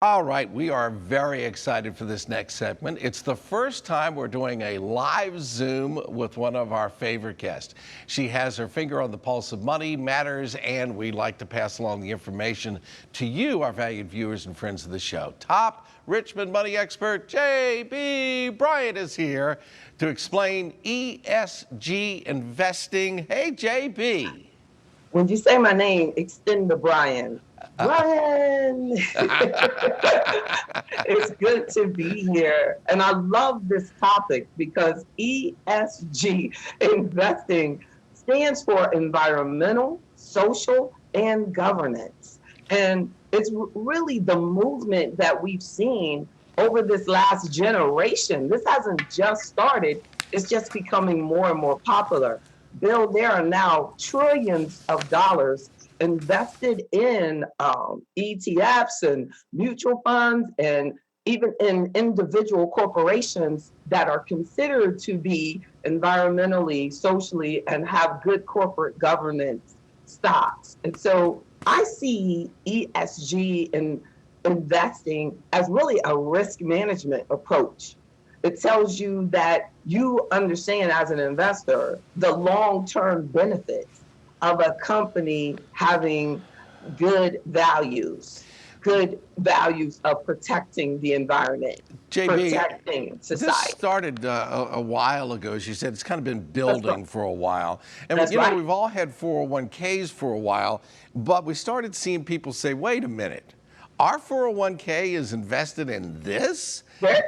All right, we are very excited for this next segment. It's the first time we're doing a live Zoom with one of our favorite guests. She has her finger on the pulse of money matters, and we like to pass along the information to you, our valued viewers and friends of the show. Top Richmond money expert JB Bryan is here to explain ESG investing. Hey, JB. When you say my name, extend the Brian. Brian! It's good to be here. And I love this topic because ESG investing stands for environmental, social, and governance. And it's really the movement that we've seen over this last generation. This hasn't just started, it's just becoming more and more popular. Bill, there are now trillions of dollars invested in ETFs and mutual funds and even in individual corporations that are considered to be environmentally, socially, and have good corporate governance stocks. And so I see ESG in investing as really a risk management approach. It tells you that you understand as an investor the long-term benefits of a company having good values of protecting the environment, JB, protecting this society. started a while ago. As you said, it's kind of been That's building right. for a while. And That's right. we've all had 401ks for a while, but we started seeing people say, wait a minute, our 401k is invested in this? Yeah.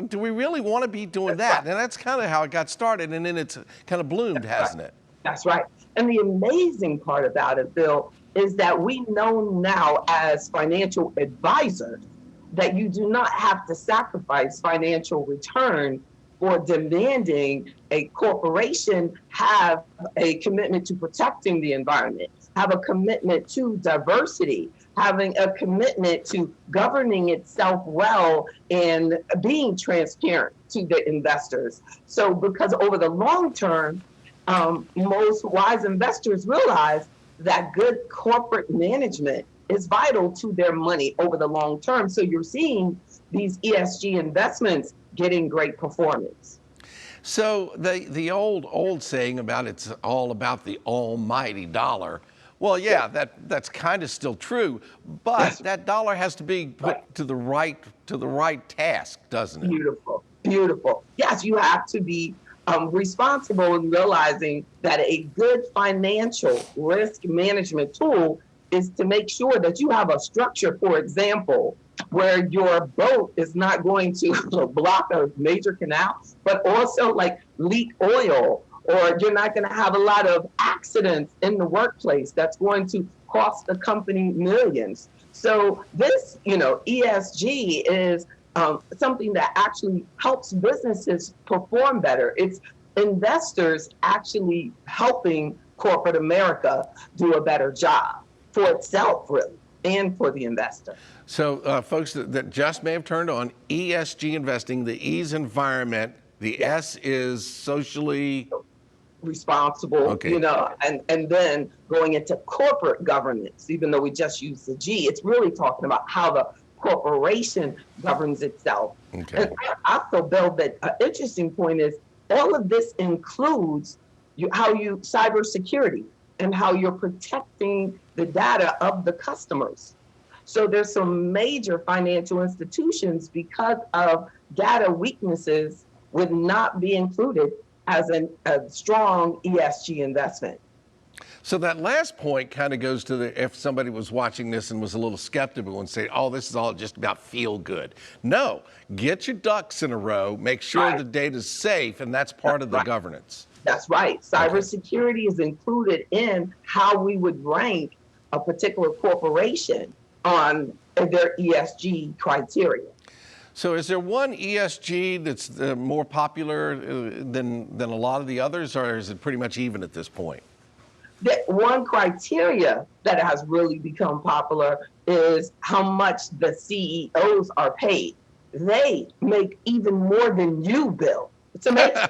Do we really want to be doing That's that? right. And that's kind of how it got started, and then it's kind of bloomed, hasn't it? That's right. And the amazing part about it, Bill, is that we know now as financial advisors that you do not have to sacrifice financial return for demanding a corporation have a commitment to protecting the environment, have a commitment to diversity, having a commitment to governing itself well and being transparent to the investors. So, because over the long term, most wise investors realize that good corporate management is vital to their money over the long term. So you're seeing these ESG investments getting great performance. So the old saying about it's all about the almighty dollar. Well, Yeah, yeah, that's kind of still true, but that's that dollar has to be right. put to the right task, doesn't it? Beautiful, beautiful. Yes, you have to be responsible in realizing that a good financial risk management tool is to make sure that you have a structure, for example, where your boat is not going to block a major canal, but also like leak oil, or you're not going to have a lot of accidents in the workplace that's going to cost the company millions. So this, ESG is something that actually helps businesses perform better. It's investors actually helping corporate America do a better job for itself, really, and for the investor. So folks that just may have turned on ESG investing, the E is environment, the Yeah. S is socially, Responsible, okay. and then going into corporate governance, even though we just use the G, it's really talking about how the corporation governs itself. Okay. And I feel, Bill, that an interesting point is all of this includes how you cybersecurity and how you're protecting the data of the customers. So there's some major financial institutions because of data weaknesses would not be included as a strong ESG investment. So that last point kind of goes to if somebody was watching this and was a little skeptical and say, oh, this is all just about feel good. No, get your ducks in a row, make sure Right. the data's safe, and that's part That's of the right. governance. That's right. Okay. Cybersecurity is included in how we would rank a particular corporation on their ESG criteria. So is there one ESG that's more popular than a lot of the others, or is it pretty much even at this point? That one criteria that has really become popular is how much the CEOs are paid. They make even more than you, Bill. It's amazing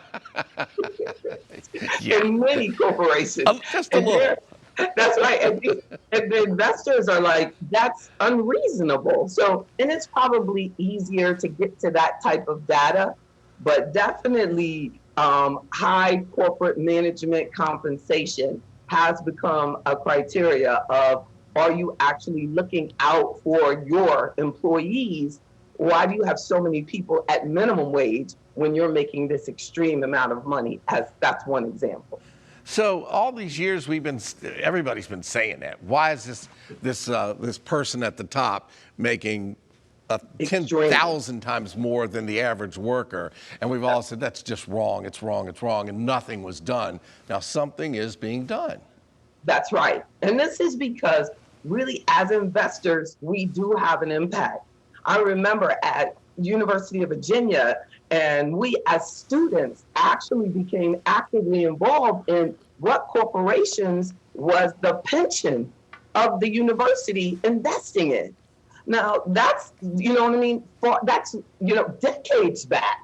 Yeah, in many corporations. just a And they're little. That's right. And the investors are like, that's unreasonable. So, and it's probably easier to get to that type of data, but definitely high corporate management compensation has become a criteria of, are you actually looking out for your employees? Why do you have so many people at minimum wage when you're making this extreme amount of money? As that's one example. So all these years everybody's been saying that. Why is this person at the top making Extreme. 10,000 times more than the average worker? And we've all said that's just wrong. It's wrong. It's wrong. And nothing was done. Now something is being done. That's right. And this is because really as investors, we do have an impact. I remember at University of Virginia, and we as students actually became actively involved in what corporations was the pension of the university investing in. Now that's, you know what I mean? That's, decades back.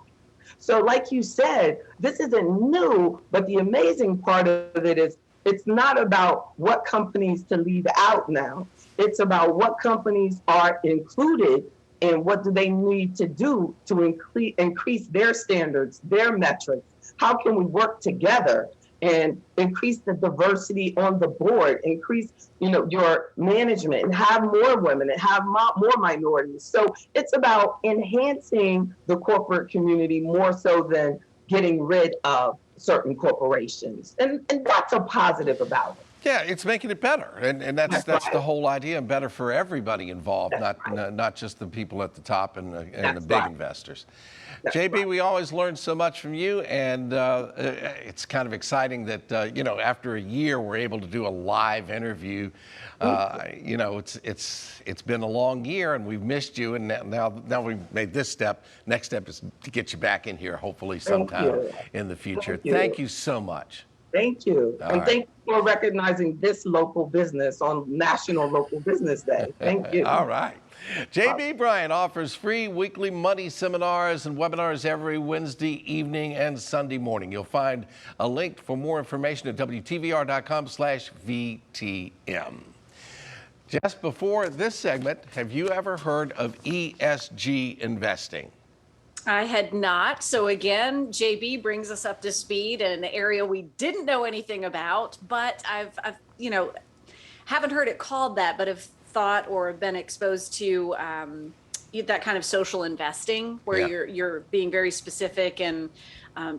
So like you said, this isn't new, but the amazing part of it is it's not about what companies to leave out now. It's about what companies are included and what do they need to do to increase their standards, their metrics. How can we work together and increase the diversity on the board, increase, your management and have more women and have more minorities. So it's about enhancing the corporate community more so than getting rid of certain corporations. And that's a positive about it. Yeah, it's making it better, and that's Right. the whole idea, and better for everybody involved, That's not just the people at the top and the That's big right. investors. That's JB, right. we always learn so much from you, and it's kind of exciting that after a year we're able to do a live interview. It's been a long year, and we've missed you, and now we've made this step. Next step is to get you back in here, hopefully sometime in the future. Thank you so much. Thank you. All And right. thank you for recognizing this local business on National Local Business Day. Thank you. All right. JB Bryan offers free weekly money seminars and webinars every Wednesday evening and Sunday morning. You'll find a link for more information at WTVR.com/VTM. Just before this segment, have you ever heard of ESG investing? I had not. So again, JB brings us up to speed in an area we didn't know anything about, but I've haven't heard it called that, but have thought or been exposed to that kind of social investing where Yeah. you're being very specific and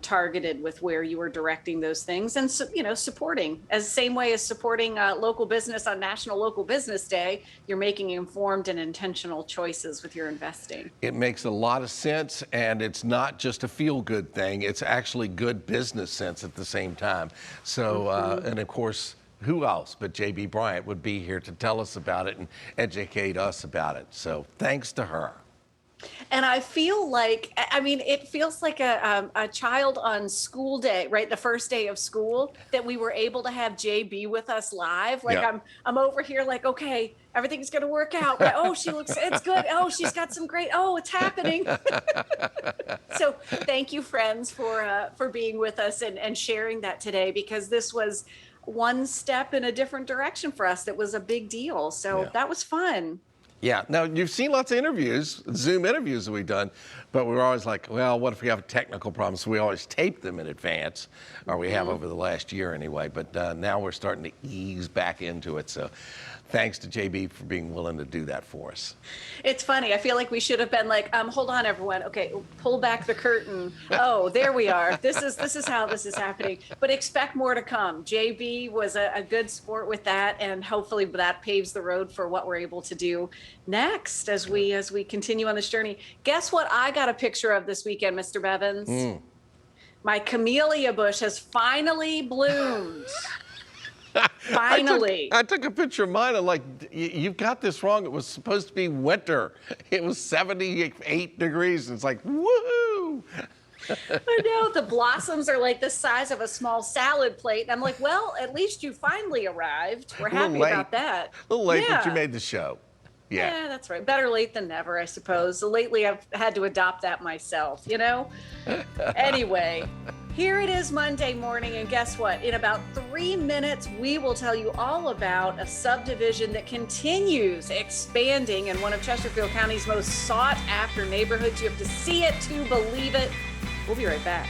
targeted with where you are directing those things, and supporting as the same way as supporting local business on National Local Business Day. You're making informed and intentional choices with your investing. It makes a lot of sense, and it's not just a feel-good thing. It's actually good business sense at the same time. So, and of course, who else but JB Bryant would be here to tell us about it and educate us about it. So thanks to her. And I feel like, it feels like a child on school day, right? The first day of school, that we were able to have JB with us live. Like Yeah. I'm over here like, okay, everything's going to work out. Right? Oh, it's good. Oh, she's got some great, it's happening. So thank you, friends, for being with us and sharing that today, because this was one step in a different direction for us. That was a big deal. So Yeah. that was fun. Yeah. Now, you've seen lots of interviews, Zoom interviews that we've done, but we're always like, well, what if we have a technical problem? So we always tape them in advance, or we have over the last year anyway. But now we're starting to ease back into it. So thanks to JB for being willing to do that for us. It's funny. I feel like we should have been like, hold on, everyone. Okay, pull back the curtain. Oh, there we are. This is how this is happening. But expect more to come. JB was a good sport with that, and hopefully that paves the road for what we're able to do next as we continue on this journey. Guess what I got a picture of this weekend, Mr. Bevins? My camellia bush has finally bloomed. Finally. I took a picture of mine. I'm like, you've got this wrong. It was supposed to be winter. It was 78 degrees. It's like, woohoo! I know, the blossoms are like the size of a small salad plate. And I'm like, well, at least you finally arrived. We're happy about that. A little late, but you Yeah. made the show. Yeah. Yeah, that's right. Better late than never, I suppose. So lately, I've had to adopt that myself, Anyway, Here it is Monday morning, and guess what? In about 3 minutes, we will tell you all about a subdivision that continues expanding in one of Chesterfield County's most sought after neighborhoods. You have to see it to believe it. We'll be right back.